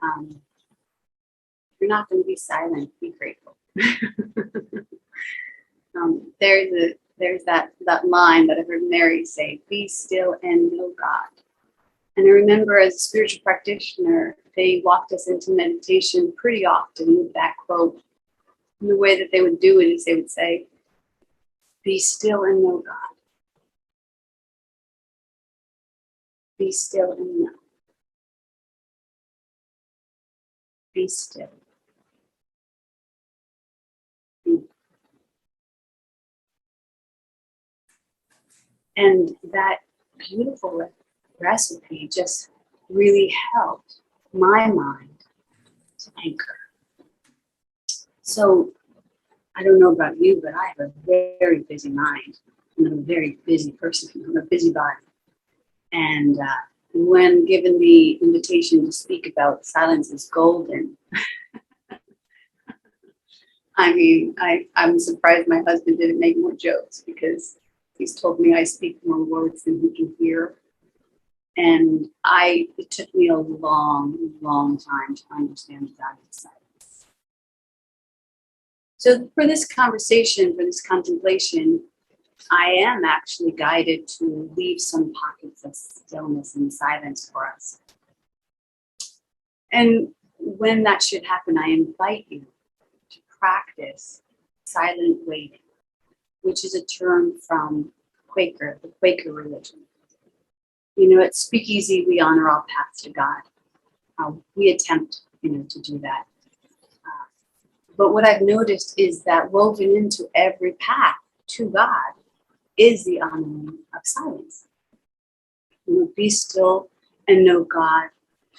If you're not going to be silent, be grateful. There's that line that I heard Mary say, "Be still and know God." And I remember as a spiritual practitioner, they walked us into meditation pretty often with that quote. And the way that they would do it is they would say, "Be still and know God. Be still and know. Be still." And that beautiful recipe just really helped my mind to anchor. So I don't know about you, but I have a very busy mind. I'm a very busy person. I'm a busybody. And when given the invitation to speak about silence is golden, I mean, I'm surprised my husband didn't make more jokes, because he's told me I speak more words than he can hear. And it took me a long, long time to understand the value of silence. So for this conversation, for this contemplation, I am actually guided to leave some pockets of stillness and silence for us. And when that should happen, I invite you to practice silent waiting, which is a term from Quaker, the Quaker religion. You know, at SpeakEasy, we honor all paths to God. We attempt, to do that. But what I've noticed is that woven into every path to God is the honoring of silence. Be still and know God.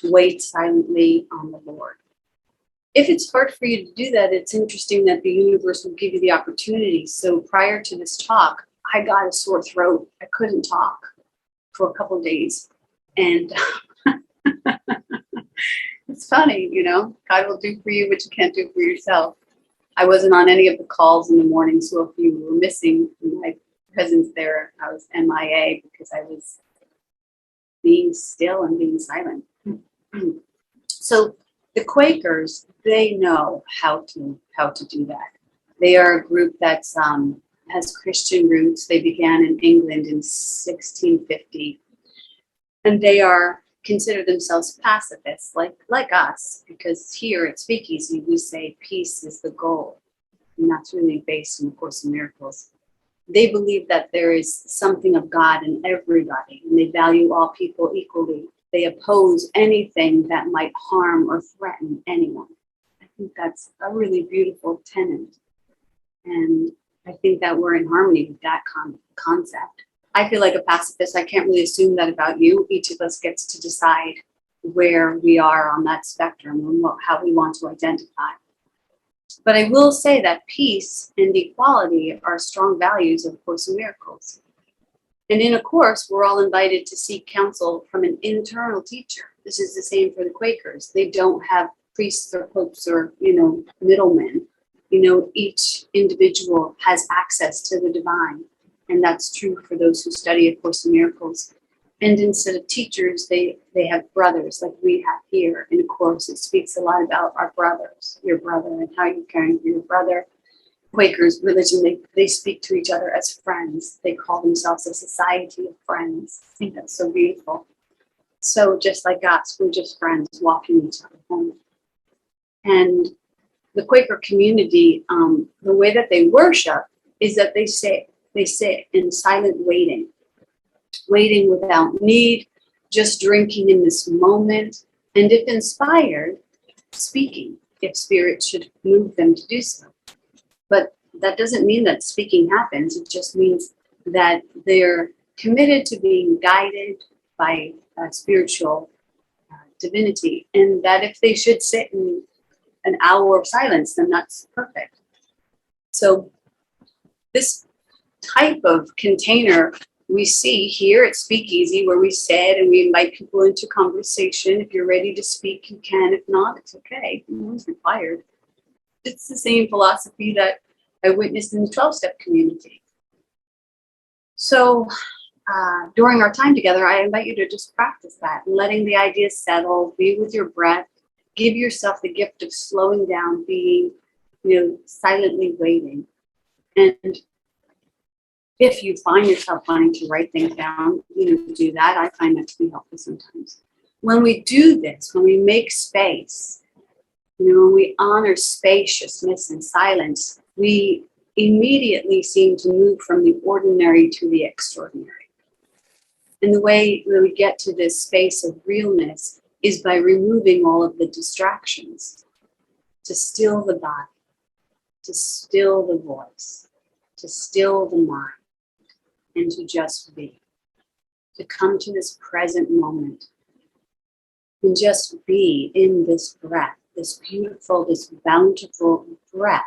Wait silently on the Lord. If it's hard for you to do that, it's interesting that the universe will give you the opportunity. So prior to this talk, I got a sore throat. I couldn't talk for a couple of days. And it's funny, God will do for you what you can't do for yourself. I wasn't on any of the calls in the morning, so if you were missing my presence there, I was MIA because I was being still and being silent. So the Quakers, they know how to do that. They are a group that has Christian roots. They began in England in 1650, and they consider themselves pacifists, like us, because here at SpeakEasy we say peace is the goal, and that's really based in A Course in Miracles. They believe that there is something of God in everybody, and they value all people equally. They oppose anything that might harm or threaten anyone. I think that's a really beautiful tenet, and I think that we're in harmony with that concept. I feel like a pacifist. I can't really assume that about you. Each of us gets to decide where we are on that spectrum and how we want to identify. But I will say that peace and equality are strong values of A Course in Miracles. And in A Course, we're all invited to seek counsel from an internal teacher. This is the same for the Quakers. They don't have priests or popes or, middlemen. Each individual has access to the divine. And that's true for those who study A Course in Miracles. And instead of teachers, they have brothers like we have here. In A Course, it speaks a lot about our brothers, your brother, and how you're caring for your brother. Quakers religion, they speak to each other as friends. They call themselves a society of friends. I think that's so beautiful. So just like us, we're just friends walking each other home. And the Quaker community, the way that they worship is that they sit in silent waiting without need, just drinking in this moment, and if inspired, speaking, if spirit should move them to do so. But that doesn't mean that speaking happens. It just means that they're committed to being guided by spiritual divinity, and that if they should sit in an hour of silence, then that's perfect. So this type of container we see here at SpeakEasy, where we sit and we invite people into conversation. If you're ready to speak, you can. If not, it's okay. No one's required. It's the same philosophy that I witnessed in the 12-step community. So during our time together, I invite you to just practice that, letting the ideas settle, be with your breath, Give yourself the gift of slowing down, being, silently waiting. And if you find yourself wanting to write things down, do that. I find that to be helpful sometimes. When we do this, when we make space, when we honor spaciousness and silence, we immediately seem to move from the ordinary to the extraordinary. And the way that we get to this space of realness is by removing all of the distractions, to still the body, to still the voice, to still the mind, and to just be. To come to this present moment and just be in this breath, this beautiful, this bountiful breath.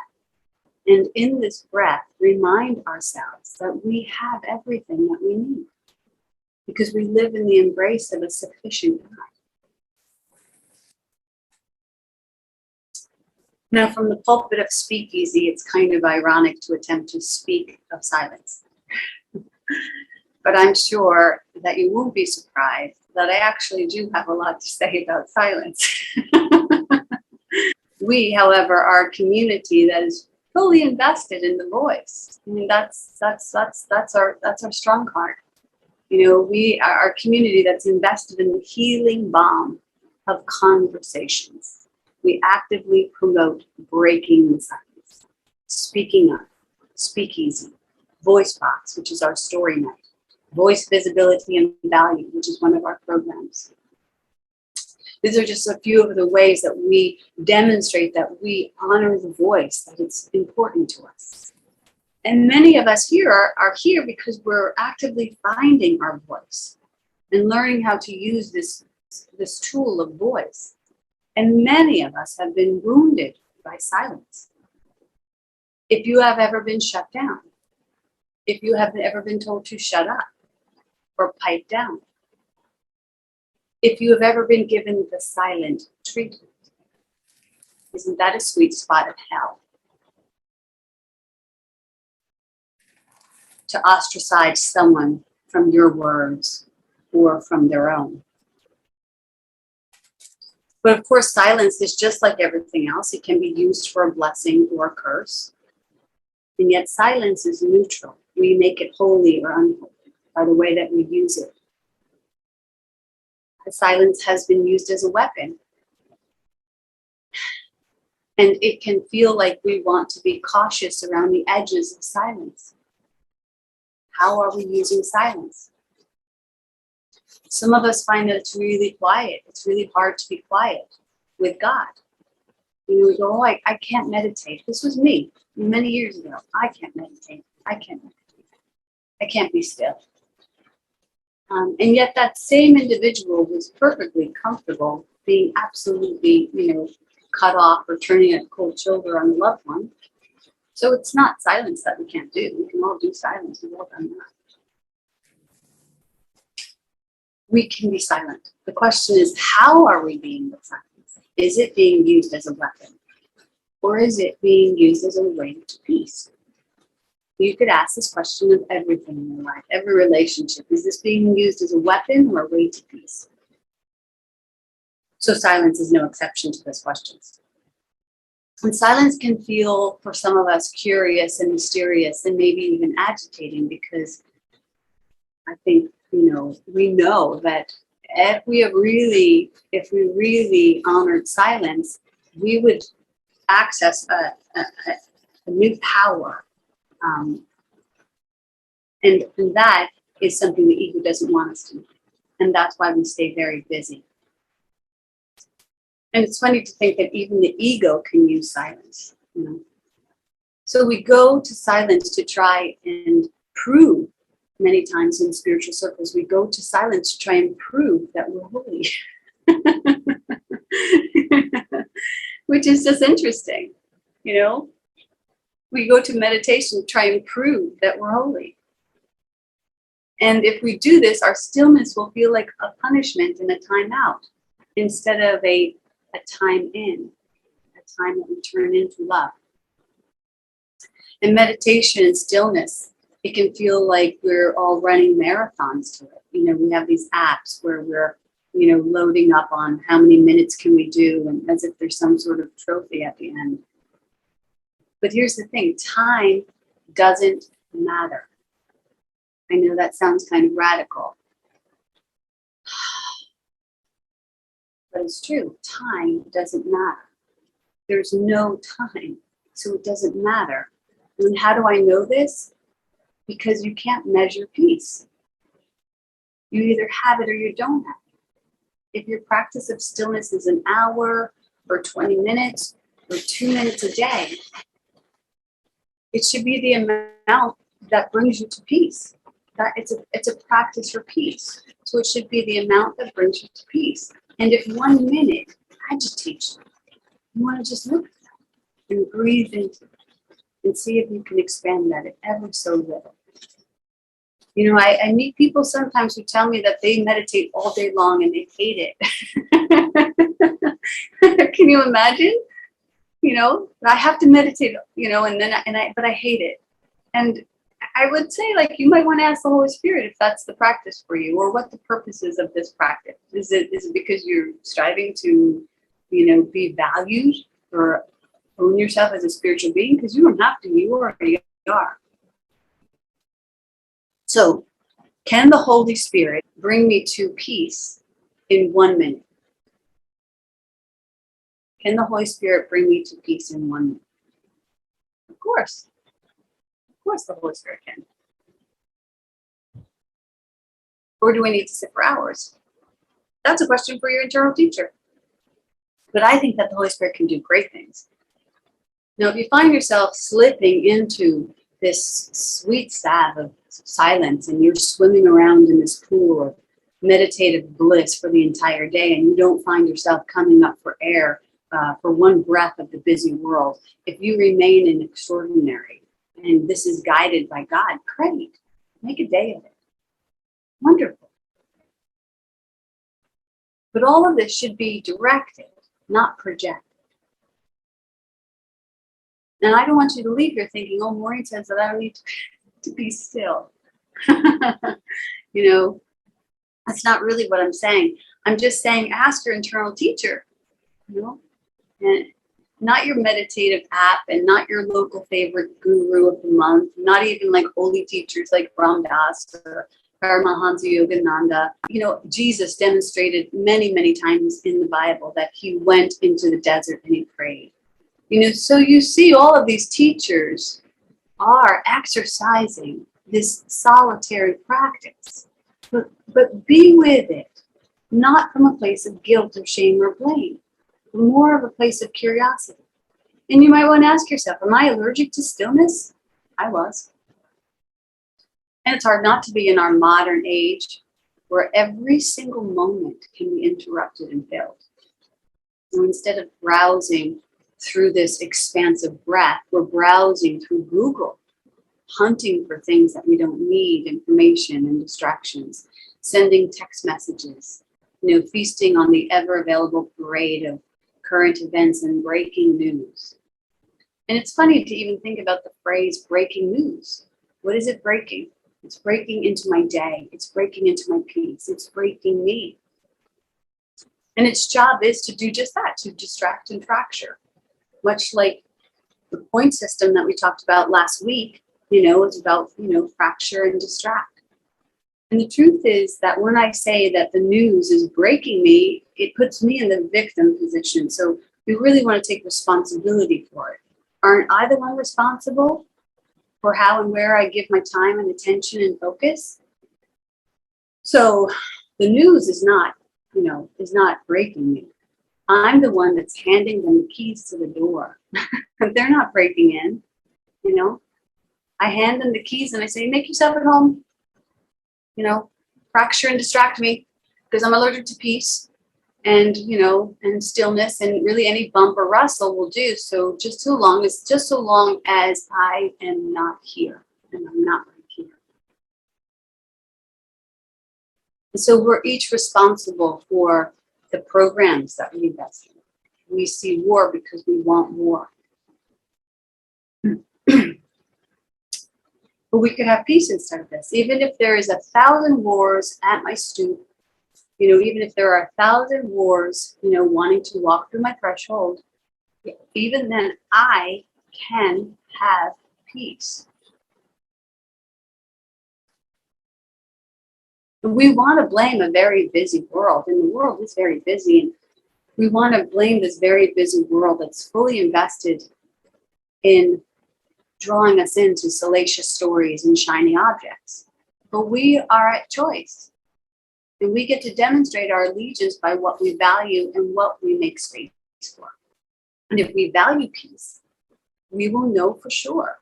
And in this breath, remind ourselves that we have everything that we need, because we live in the embrace of a sufficient God. Now, from the pulpit of SpeakEasy, it's kind of ironic to attempt to speak of silence. But I'm sure that you won't be surprised that I actually do have a lot to say about silence. We, however, are a community that is fully invested in the voice. I mean, that's our strong card. We are a community that's invested in the healing balm of conversations. We actively promote breaking the silence, speaking up, SpeakEasy, Voice Box, which is our story night, Voice Visibility and Value, which is one of our programs. These are just a few of the ways that we demonstrate that we honor the voice, that it's important to us. And many of us here are here because we're actively finding our voice and learning how to use this tool of voice. And many of us have been wounded by silence. If you have ever been shut down, if you have ever been told to shut up or pipe down, if you have ever been given the silent treatment, isn't that a sweet spot of hell? To ostracize someone from your words or from their own. But of course, silence is just like everything else. It can be used for a blessing or a curse. And yet silence is neutral. We make it holy or unholy by the way that we use it. Silence has been used as a weapon. And it can feel like we want to be cautious around the edges of silence. How are we using silence? Some of us find that it's really quiet. It's really hard to be quiet with God. We go, oh, I can't meditate. This was me many years ago. I can't meditate. I can't be still. And yet that same individual was perfectly comfortable being absolutely, cut off or turning a cold shoulder on a loved one. So it's not silence that we can't do. We can all do silence. We've all done that. We can be silent. The question is, how are we being with silence? Is it being used as a weapon? Or is it being used as a way to peace? You could ask this question of everything in your life, every relationship. Is this being used as a weapon or a way to peace? So silence is no exception to those questions. And silence can feel, for some of us, curious and mysterious and maybe even agitating, because I think, we know that if we really honored silence, we would access a new power. And that is something the ego doesn't want us to do. And that's why we stay very busy. And it's funny to think that even the ego can use silence. So we go to silence to try and prove, many times in spiritual circles, we go to silence to try and prove that we're holy. Which is just interesting, We go to meditation to try and prove that we're holy. And if we do this, our stillness will feel like a punishment and a time out instead of a time in, a time that we turn into love. In meditation and stillness, it can feel like we're all running marathons to it. We have these apps where we're loading up on how many minutes can we do, and as if there's some sort of trophy at the end. But here's the thing, time doesn't matter. I know that sounds kind of radical, but it's true. Time doesn't matter. There's no time, so it doesn't matter. And how do I know this? Because you can't measure peace. You either have it or you don't have it. If your practice of stillness is an hour or 20 minutes or 2 minutes a day, it should be the amount that brings you to peace. That it's a practice for peace. So it should be the amount that brings you to peace. And if 1 minute agitates you want to just look at that and breathe into it and see if you can expand that ever so little. I meet people sometimes who tell me that they meditate all day long and they hate it. Can you imagine? I have to meditate, but I hate it. And I would say, you might want to ask the Holy Spirit if that's the practice for you, or what the purpose is of this practice. Is it because you're striving to, be valued or own yourself as a spiritual being? Because you don't have to, you already are. So, can the Holy Spirit bring me to peace in 1 minute? Can the Holy Spirit bring me to peace in 1 minute? Of course. Of course the Holy Spirit can. Or do I need to sit for hours? That's a question for your internal teacher. But I think that the Holy Spirit can do great things. Now, if you find yourself slipping into this sweet salve of silence and you're swimming around in this pool of meditative bliss for the entire day and you don't find yourself coming up for air for one breath of the busy world, if you remain in extraordinary and this is guided by God, great. Make a day of it. Wonderful. But all of this should be directed, not projected. And I don't want you to leave here thinking, oh, Maureen says that I don't need to be still. That's not really what I'm saying. I'm just saying, ask your internal teacher, and not your meditative app and not your local favorite guru of the month, not even like holy teachers like Ram Dass or Paramahansa Yogananda. Jesus demonstrated many, many times in the Bible that he went into the desert and he prayed. So you see all of these teachers are exercising this solitary practice, but be with it, not from a place of guilt or shame or blame, but more of a place of curiosity. And you might want to ask yourself, am I allergic to stillness? I was. And it's hard not to be in our modern age where every single moment can be interrupted and filled. So instead of browsing through this expansive breath, we're browsing through Google, hunting for things that we don't need, information and distractions, sending text messages, feasting on the ever-available parade of current events and breaking news. And it's funny to even think about the phrase breaking news. What is it breaking? It's breaking into my day. It's breaking into my peace. It's breaking me. And its job is to do just that, to distract and fracture. Much like the point system that we talked about last week, is about, fracture and distract. And the truth is that when I say that the news is breaking me, it puts me in the victim position. So we really want to take responsibility for it. Aren't I the one responsible for how and where I give my time and attention and focus? So the news is not breaking me. I'm the one that's handing them the keys to the door. They're not breaking in, I hand them the keys and I say, make yourself at home, fracture and distract me because I'm allergic to peace and, and stillness, and really any bump or rustle will do. So just so long as I am not here and I'm not right here. And so we're each responsible for the programs that we invest in. We see war because we want war. But we could have peace instead of this. Even if there is 1,000 wars at my stoop, Even if there are 1,000 wars, wanting to walk through my threshold, even then I can have peace. We want to blame a very busy world, and the world is very busy, and we want to blame this very busy world that's fully invested in drawing us into salacious stories and shiny objects. But we are at choice, and we get to demonstrate our allegiance by what we value and what we make space for. And if we value peace, we will know for sure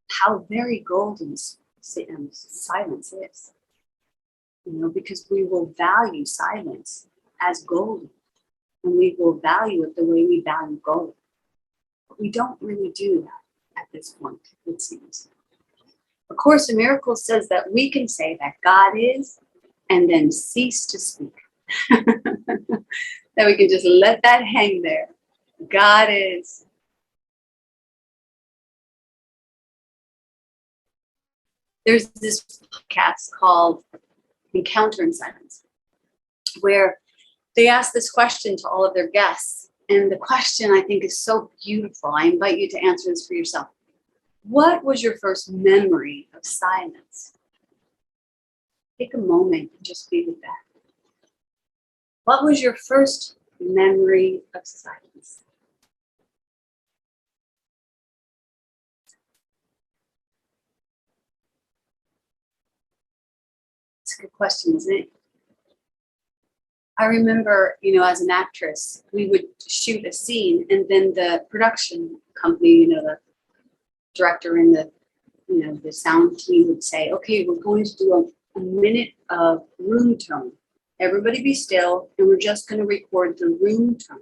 how very golden silence is. Because we will value silence as golden, and we will value it the way we value gold. But we don't really do that at this point, it seems. A Course in Miracles says that we can say that God is, and then cease to speak. That we can just let that hang there. God is. There's this podcast called Encounter in Silence, where they ask this question to all of their guests. And the question, I think, is so beautiful. I invite you to answer this for yourself. What was your first memory of silence? Take a moment and just be with that. What was your first memory of silence? It's a good question, isn't it? I remember, as an actress, we would shoot a scene, and then the production company, the director and the sound team would say, okay, we're going to do a minute of room tone. Everybody be still, and we're just going to record the room tone.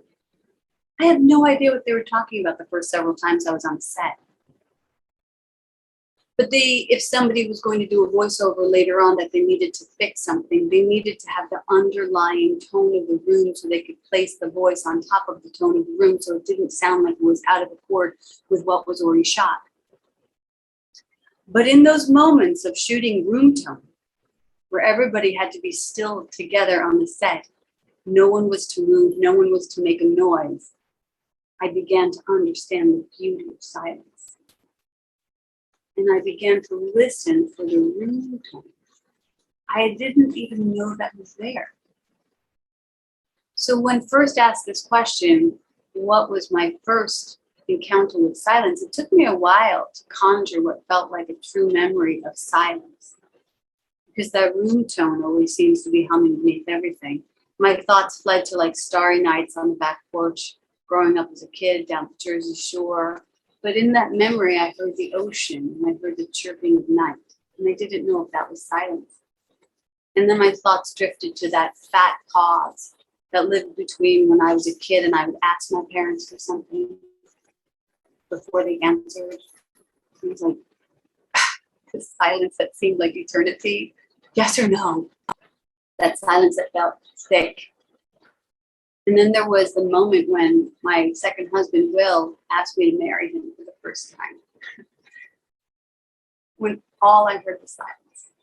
I had no idea what they were talking about the first several times I was on set. But if somebody was going to do a voiceover later on that they needed to fix something, they needed to have the underlying tone of the room so they could place the voice on top of the tone of the room so it didn't sound like it was out of accord with what was already shot. But in those moments of shooting room tone, where everybody had to be still together on the set, no one was to move, no one was to make a noise, I began to understand the beauty of silence. And I began to listen for the room tone. I didn't even know that was there. So when first asked this question, what was my first encounter with silence, it took me a while to conjure what felt like a true memory of silence. Because that room tone always seems to be humming beneath everything. My thoughts fled to like starry nights on the back porch, growing up as a kid down the Jersey Shore. But in that memory, I heard the ocean, and I heard the chirping of night, and I didn't know if that was silence. And then my thoughts drifted to that fat pause that lived between when I was a kid and I would ask my parents for something before they answered. It was like the silence that seemed like eternity. Yes or no? That silence that felt thick. And then there was the moment when my second husband, Will, asked me to marry him for the first time. When all I heard was silence.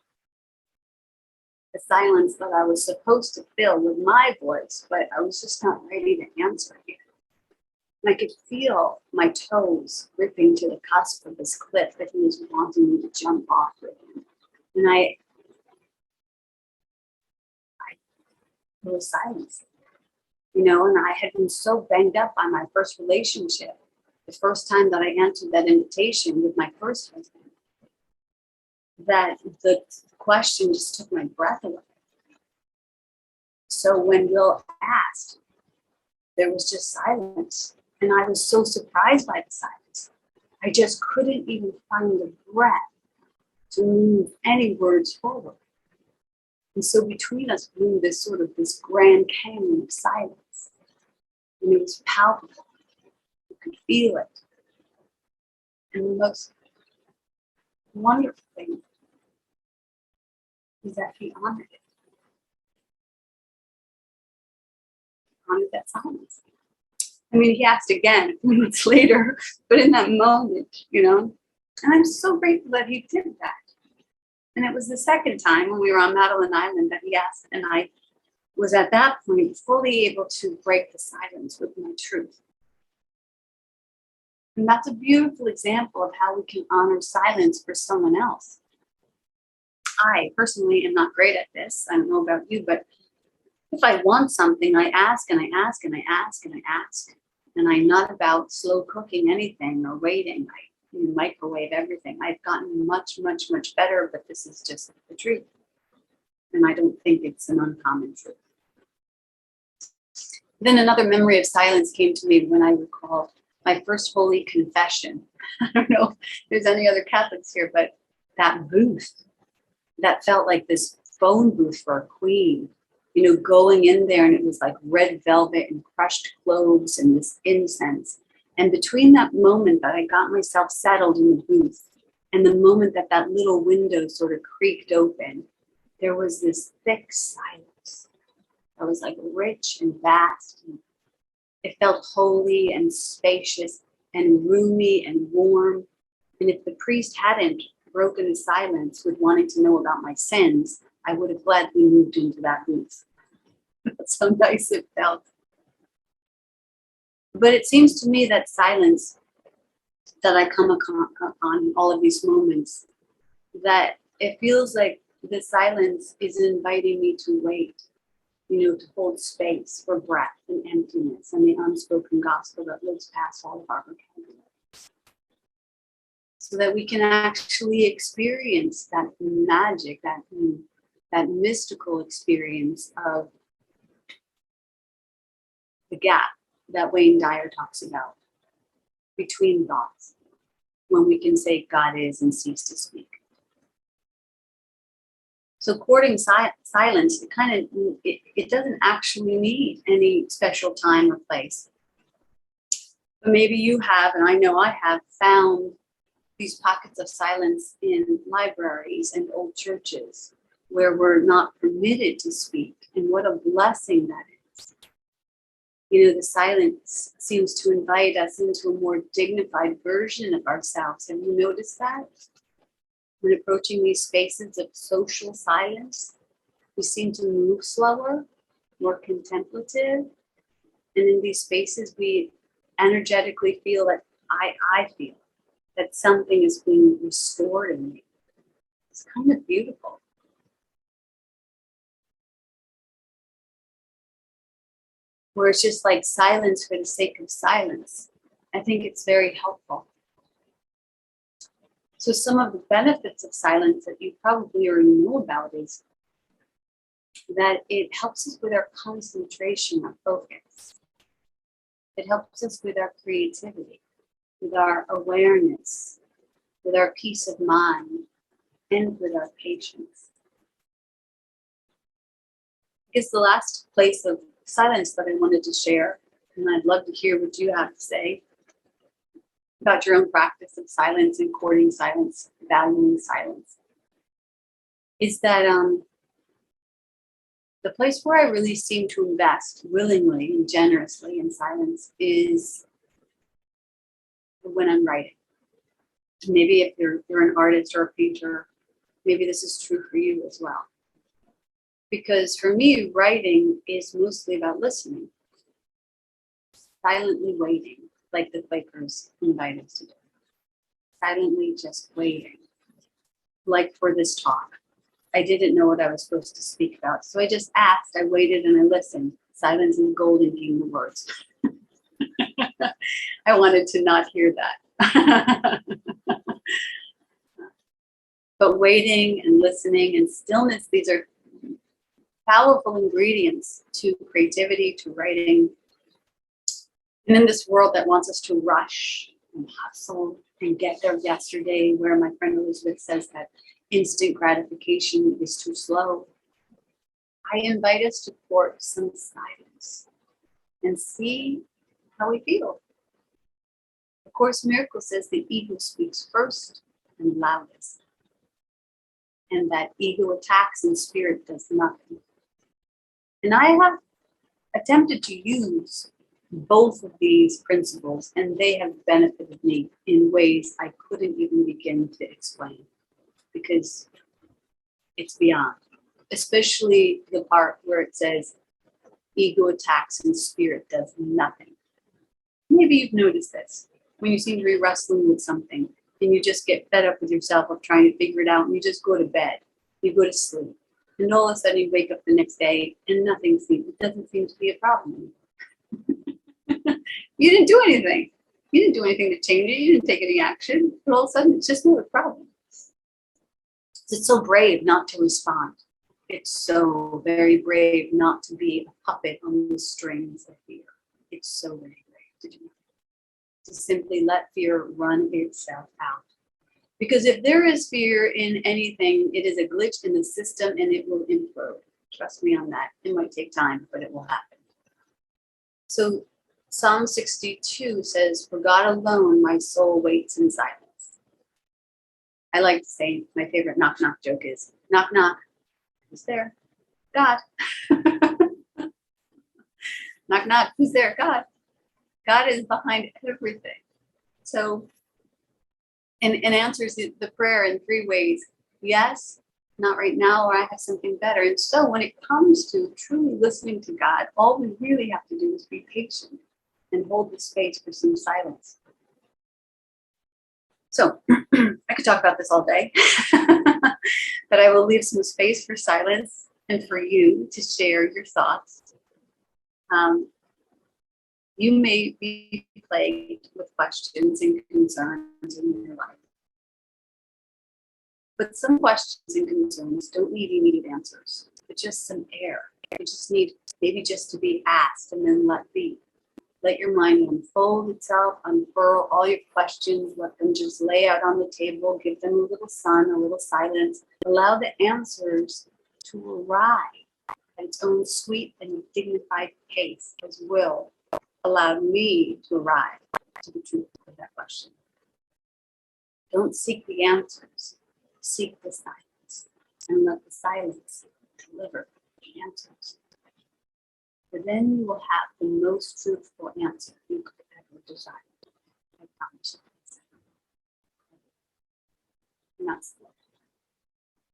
The silence that I was supposed to fill with my voice, but I was just not ready to answer yet. And I could feel my toes gripping to the cusp of this cliff that he was wanting me to jump off with him. And there was silence. And I had been so banged up by my first relationship, the first time that I answered that invitation with my first husband, that the question just took my breath away. So when Will asked, there was just silence. And I was so surprised by the silence. I just couldn't even find the breath to move any words forward. And so between us grew this Grand Canyon of silence. And it was palpable. You could feel it. And the most wonderful thing is that he honored it. He honored that silence. I mean, he asked again a few months later, but in that moment, and I'm so grateful that he did that. And it was the second time when we were on Madeline Island that he asked, and I was at that point fully able to break the silence with my truth. And that's a beautiful example of how we can honor silence for someone else. I personally am not great at this. I don't know about you, but if I want something, I ask and I ask and I ask and I ask. And I'm not about slow cooking anything or waiting. I microwave everything. I've gotten much, much, much better, but this is just the truth. And I don't think it's an uncommon truth. Then another memory of silence came to me when I recalled my first holy confession. I don't know if there's any other Catholics here, but that booth, that felt like this phone booth for a queen, going in there, and it was like red velvet and crushed cloves and this incense. And between that moment that I got myself settled in the booth and the moment that that little window sort of creaked open, there was this thick silence that was like rich and vast. And it felt holy and spacious and roomy and warm. And if the priest hadn't broken the silence with wanting to know about my sins, I would have gladly moved into that booth. That's how nice it felt. But it seems to me that silence that I come upon in all of these moments, that it feels like the silence is inviting me to wait, to hold space for breath and emptiness and the unspoken gospel that lives past all of our vocabulary. So that we can actually experience that magic, that mystical experience of the gap that Wayne Dyer talks about between thoughts, when we can say God is and cease to speak. So courting silence, it doesn't actually need any special time or place. But maybe you have, and I know I have, found these pockets of silence in libraries and old churches where we're not permitted to speak. And what a blessing that is. The silence seems to invite us into a more dignified version of ourselves. Have you noticed that? When approaching these spaces of social silence, we seem to move slower, more contemplative. And in these spaces, we energetically feel that I feel that something is being restored in me. It's kind of beautiful. Where it's just like silence for the sake of silence. I think it's very helpful. So some of the benefits of silence that you probably already know about is that it helps us with our concentration, our focus. It helps us with our creativity, with our awareness, with our peace of mind, and with our patience. I guess the last place of silence that I wanted to share, and I'd love to hear what you have to say about your own practice of silence and courting silence, valuing silence, is that the place where I really seem to invest willingly and generously in silence is when I'm writing. Maybe if you're an artist or a painter, maybe this is true for you as well. Because for me, writing is mostly about listening, silently waiting, like the Quakers invite us to do. Silently just waiting. Like for this talk, I didn't know what I was supposed to speak about. So I just asked, I waited, and I listened. Silence is golden, came the words. I wanted to not hear that. But waiting and listening and stillness, these are powerful ingredients to creativity, to writing. And in this world that wants us to rush and hustle and get there yesterday, where my friend Elizabeth says that instant gratification is too slow, I invite us to court some silence and see how we feel. Of Course in Miracles says the ego speaks first and loudest, and that ego attacks and spirit does nothing. And I have attempted to use both of these principles, and they have benefited me in ways I couldn't even begin to explain, because it's beyond, especially the part where it says ego attacks and spirit does nothing. Maybe you've noticed this when you seem to be wrestling with something and you just get fed up with yourself of trying to figure it out and you just go to bed, you go to sleep, and all of a sudden you wake up the next day and it doesn't seem to be a problem anymore. You didn't do anything. You didn't do anything to change it. You didn't take any action, but all of a sudden it's just not a problem. It's so brave not to respond. It's so very brave not to be a puppet on the strings of fear. It's so very brave to do that. To simply let fear run itself out. Because if there is fear in anything, it is a glitch in the system and it will implode. Trust me on that. It might take time, but it will happen. So Psalm 62 says, "For God alone my soul waits in silence." I like to say my favorite knock knock joke is, knock knock, who's there? God. Knock knock, who's there? God. God is behind everything. So, and answers the prayer in three ways. Yes, not right now, or I have something better. And so when it comes to truly listening to God, all we really have to do is be patient and hold the space for some silence. So I could talk about this all day, but I will leave some space for silence and for you to share your thoughts. You may be plagued with questions and concerns in your life. But some questions and concerns don't need immediate answers, but just some air. They just need maybe just to be asked and then let be. Let your mind unfold itself, unfurl all your questions, let them just lay out on the table, give them a little sun, a little silence. Allow the answers to arrive at its own sweet and dignified pace, as will allow me to arrive to the truth of that question. Don't seek the answers, seek the silence, and let the silence deliver the answers. For then you will have the most truthful answer you could ever desire. I promise you. And that's